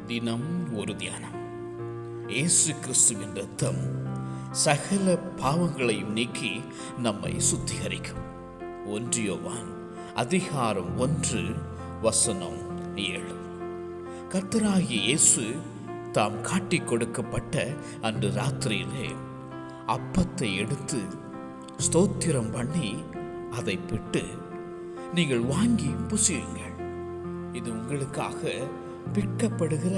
தினம் ஒரு தியானம். இயேசு கிறிஸ்துவின் இரத்தம் சகல பாவங்களையும் நீக்கி நம்மை சுத்திகரிக்கும். 1 யோவான் அதிகாரம் 1:7. கர்த்தராகிய இயேசு தாம் காட்டிக் கொடுக்கப்பட்ட அன்று ராத்திரியிலே அப்பத்தை எடுத்து ஸ்தோத்திரம் பண்ணி அதை பிட்டு, நீங்கள் வாங்கி புசியுங்கள், இது உங்களுக்காக பிற்கப்படுகிற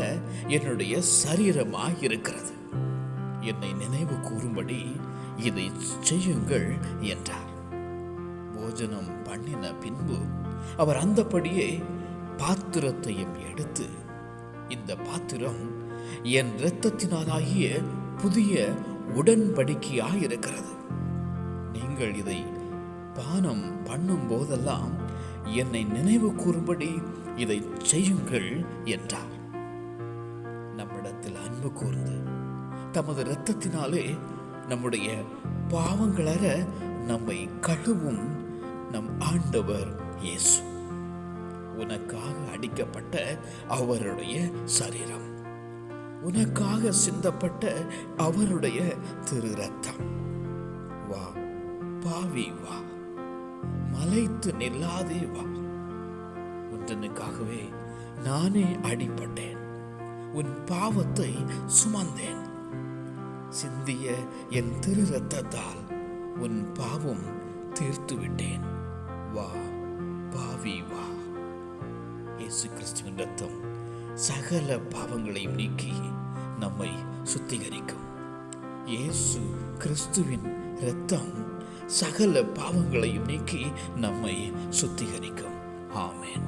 என்னுடைய சரீரமாய் இருக்கிறது, என்னை நினைவு கூறும்படி இதை செய்யுங்கள் என்றார். போஜனம் பண்ணின பின்பு அவர் அந்தபடியே பாத்திரத்தையும் எடுத்து, இந்த பாத்திரம் என் இரத்தத்தினாலாகிய புதிய உடன்படிக்கையாயிருக்கிறது, நீங்கள் இதை பானம் பண்ணும் போதெல்லாம் என்னை நினைவு கூறும்படி இதை செய்யுங்கள் என்றார். நம்மிடத்தில் அன்பு கூர்ந்து தமது இரத்தத்தினாலே நம்முடைய பாவங்களற நம்மை கழுவும் நம் ஆண்டவர் இயேசு. உனக்காக அடிக்கப்பட்ட அவருடைய சரீரம், உனக்காக சிந்தப்பட்ட அவருடைய திரு ரத்தம். வா பாவி வா, மலைத்து நில்லாதே வா, உன்னுக்காகவே நானே அடிபட்டேன், உன் பாவத்தை சுமந்தேன், சிந்திய என் திரு ரத்தத்தால் உன் பாவம் தீர்த்து விட்டேன். வா பாவி வா. இயேசு கிறிஸ்துவின் ரத்தம் சகல பாவங்களையும் நீக்கி நம்மை சுத்திகரிக்கும். இயேசு கிறிஸ்துவின் இரத்தம் சகல பாவங்களையும் நீக்கி நம்மை சுத்திகரிக்கும். ஆமென்.